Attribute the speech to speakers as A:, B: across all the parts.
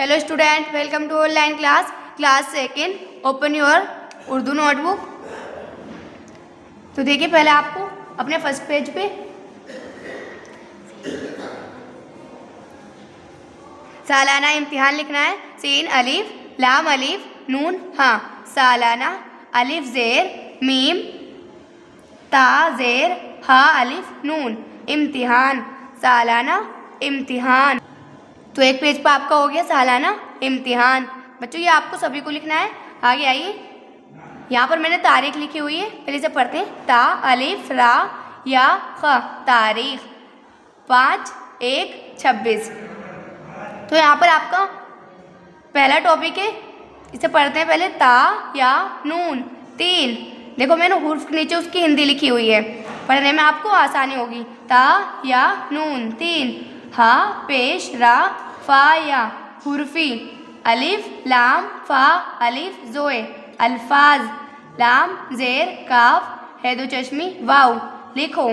A: Hello student, welcome to online class second. Open your Urdu notebook. तो देखिए, पहले आपको अपने फर्स्ट पेज पे सालाना इम्तिहान लिखना है। सीन अलिफ लाम अलिफ नून हाँ। सालाना अलिफ ज़ेर मीम ता ज़ेर हा अलिफ नून। इम्तिहान सालाना इम्तिहान। तो एक पेज पर आपका हो गया सालाना इम्तिहान। बच्चों, ये आपको सभी को लिखना है। आगे आइए, यहाँ पर मैंने तारीख लिखी हुई है, पहले से पढ़ते हैं। ता अलिफ रा या ख तारीख 5/1/26। तो यहाँ पर आपका पहला टॉपिक है, इसे पढ़ते हैं पहले। ता या नून 3। देखो, मैंने हुर्फ के नीचे उसकी हिंदी लिखी हुई है, पढ़ने में आपको आसानी होगी। ता या नून 3। हा पेश रा फा या हुर्फी। अलिफ लाम फा अलिफ जोए अल्फाज। लाम ज़ेर काफ है दो चश्मी वाव। लिखो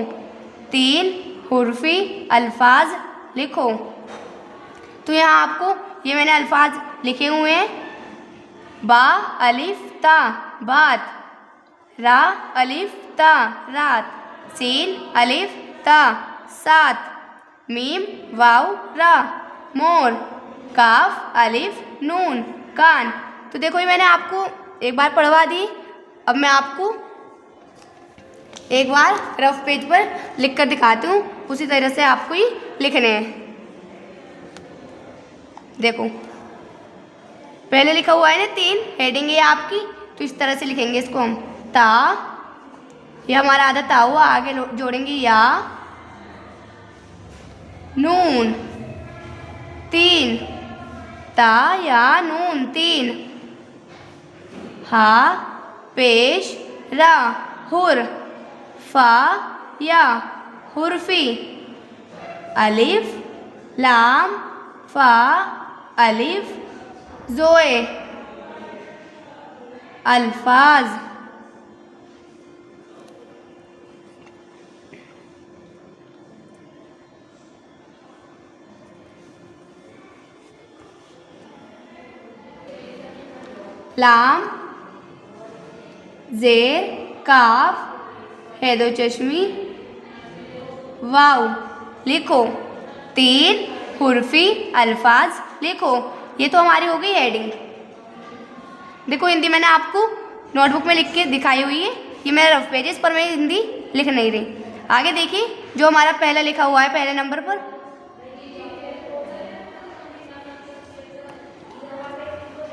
A: 3 हुर्फी अल्फाज लिखो। तो यहाँ आपको ये मैंने अल्फाज लिखे हुए हैं। बा अलिफ ता बात। रा अलिफ ता रात। सीन अलिफ ता सात। मीम वाव रा मोर। काफ अलिफ नून कान। तो देखो, ये मैंने आपको एक बार पढ़वा दी। अब मैं आपको एक बार रफ पेज पर लिख कर दिखाती हूँ, उसी तरह से आपको ही लिखने हैं। देखो, पहले लिखा हुआ है ना 3, हेडिंग है आपकी, तो इस तरह से लिखेंगे इसको हम। ता, ये हमारा आधा ता हुआ, आगे जोड़ेंगे या। नून 3, ता या नून 3। हा पेश रा हुर फा या हुर्फी। अलिफ लाम फा अलिफ जोए अल्फाज। लाम ज़ेर काफ है दो चश्मी वाव। लिखो 3 हुर्फी अल्फाज लिखो। ये तो हमारी हो गई हेडिंग। देखो, हिंदी मैंने आपको नोटबुक में लिख के दिखाई हुई है। ये मेरा रफ पेज है, इस पर मैं हिंदी लिख नहीं रही। आगे देखिए, जो हमारा पहला लिखा हुआ है पहले नंबर पर,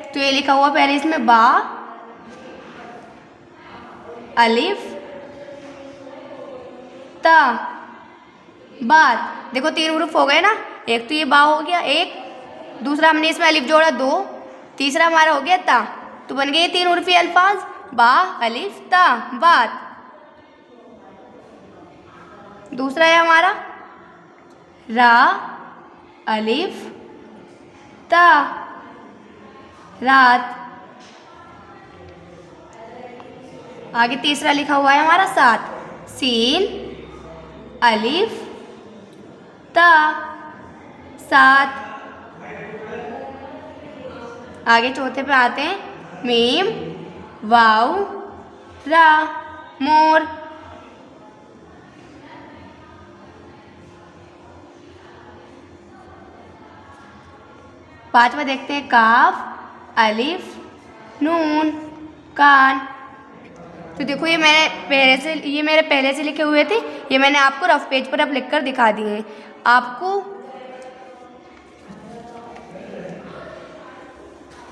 A: तो ये लिखा हुआ पहले इसमें बा अलिफ ता बात। देखो, 3 हुरूफ हो गए ना। एक तो ये बा हो गया, एक दूसरा हमने इसमें अलिफ जोड़ा 2, तीसरा हमारा हो गया ता। तो बन गए 3 हुर्फी अल्फाज। बा अलिफ ता बात। दूसरा है हमारा रा अलिफ ता रात। आगे तीसरा लिखा हुआ है हमारा 7। सीन अलिफ ता सात। आगे चौथे पे आते हैं। मीम वाव रा मोर। पांचवा देखते हैं काफ अलिफ नून कान। तो देखो, ये मेरे पहले से लिखे हुए थे, ये मैंने आपको रफ पेज पर अब लिखकर दिखा दिए हैं।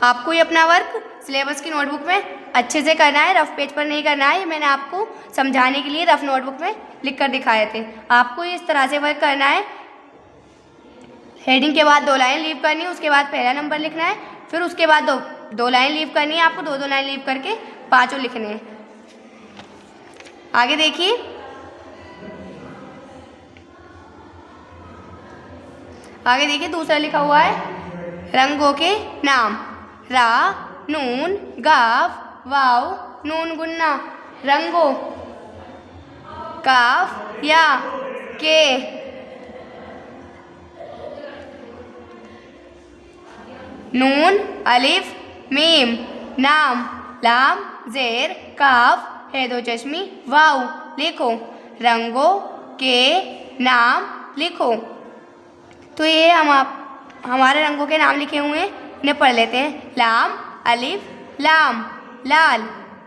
A: आपको ये अपना वर्क सिलेबस की नोटबुक में अच्छे से करना है, रफ पेज पर नहीं करना है। मैंने आपको समझाने के लिए रफ नोटबुक में लिखकर दिखाए थे। आपको इस तरह से वर्क करना है। हेडिंग के बाद 2 लाइन लीव करनी है, उसके बाद पहला नंबर लिखना है, फिर उसके बाद दो लाइन लीव करनी है। आपको 2 लाइन लीव करके 5 लिखने हैं। आगे देखिए, दूसरा लिखा हुआ है रंगों के नाम। रा नून गाफ वाव नून गुन्ना रंगों। काफ या के नून अलिफ मीम नाम लाम ज़ेर काफ है दो चश्मी वाव लिखो। रंगों के नाम लिखो। तो ये हमारे रंगों के नाम लिखे हुए हैं, इन्हें पढ़ लेते हैं। लाम अलिफ लाम लाल,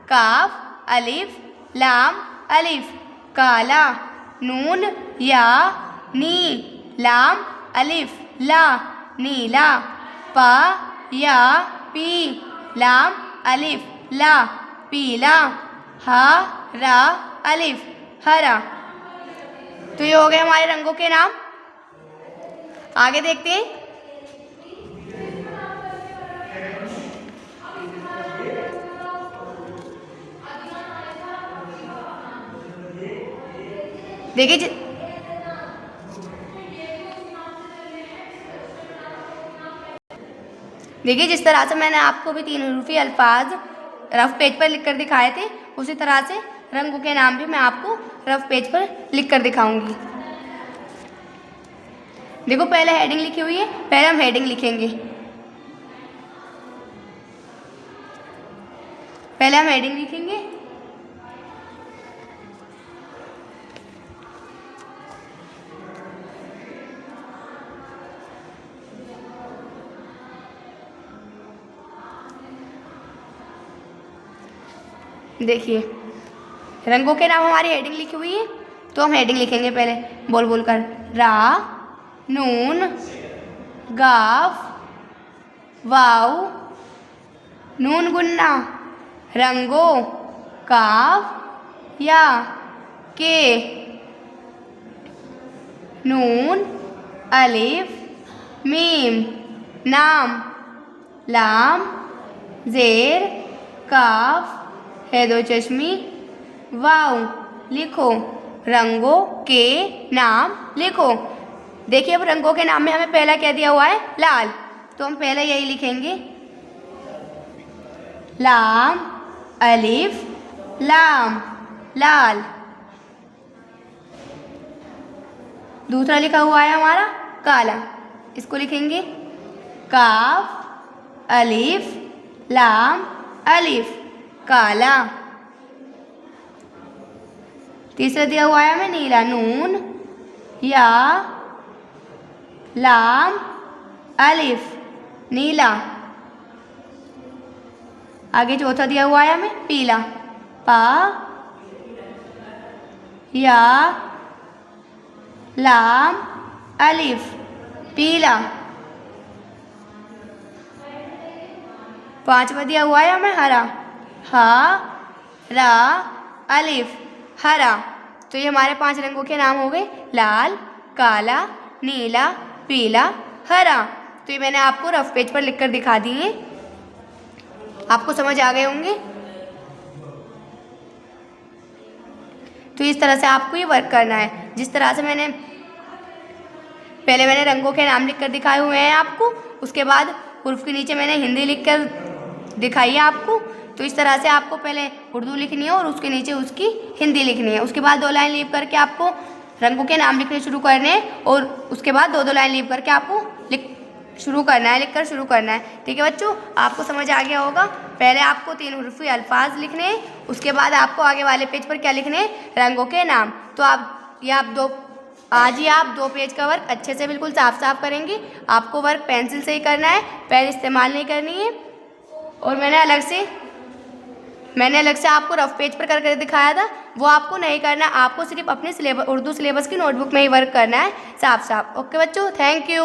A: काफ अलिफ लाम अलिफ काला, नून या नी लाम अलिफ ला नीला, पा या पी लाम अलिफ ला पीला, हा रा अलिफ हरा। तो ये हो गए हमारे रंगों के नाम। आगे देखते हैं। देखिए जिस तरह से मैंने आपको भी 3 हरूफी अल्फाज रफ पेज पर लिखकर दिखाए थे, उसी तरह से रंगों के नाम भी मैं आपको रफ पेज पर लिखकर दिखाऊंगी। देखो पहले हेडिंग लिखी हुई है, पहले हम हेडिंग लिखेंगे। पहले हम हेडिंग लिखेंगे। देखिए रंगों के नाम हमारी हेडिंग लिखी हुई है, तो हम हेडिंग लिखेंगे पहले बोल बोल कर। रा नून गाफ वाव नून गुन्ना रंगों काफ या के नून अलिफ मीम नाम लाम ज़ेर काफ है दो चश्मी वाव लिखो। रंगों के नाम लिखो। देखिए अब रंगों के नाम में हमें पहला क्या दिया हुआ है, लाल, तो हम पहले यही लिखेंगे। लाम अलिफ लाम लाल। दूसरा लिखा हुआ है हमारा काला, इसको लिखेंगे काफ अलिफ लाम अलिफ काला। तीसरा दिया हुआ है हमें नीला, नून या लाम अलिफ नीला। आगे चौथा दिया हुआ है हमें पीला, पा या लाम अलिफ पीला। पांचवा दिया हुआ है हमें हरा, हा रा अलिफ हरा। तो ये हमारे 5 रंगों के नाम हो गए, लाल काला नीला पीला हरा। तो ये मैंने आपको रफ पेज पर लिखकर दिखा दिए, आपको समझ आ गए होंगे। तो इस तरह से आपको ये वर्क करना है। जिस तरह से पहले मैंने रंगों के नाम लिखकर दिखाए हुए हैं आपको, उसके बाद हुर्फ के नीचे मैंने हिंदी लिखकर दिखाई है आपको। तो इस तरह से आपको पहले उर्दू लिखनी है और उसके नीचे उसकी हिंदी लिखनी है। उसके बाद 2 लाइन लीव करके आपको रंगों के नाम लिखने शुरू करने हैं और उसके बाद 2-2 लाइन लीव करके आपको लिखकर शुरू करना है। ठीक है बच्चों, आपको समझ आ गया होगा। पहले आपको 3 हरूफी अल्फाज लिखने हैं, उसके बाद आपको आगे वाले पेज पर क्या लिखने हैं, रंगों के नाम। तो आज ही आप 2 पेज का वर्क अच्छे से बिल्कुल साफ साफ करेंगे। आपको वर्क पेंसिल से ही करना है, पेन इस्तेमाल नहीं करनी है। और मैंने अलग से आपको रफ पेज पर करके दिखाया था, वो आपको नहीं करना। आपको सिर्फ अपने उर्दू सिलेबस की नोटबुक में ही वर्क करना है साफ साफ। ओके बच्चों, थैंक यू।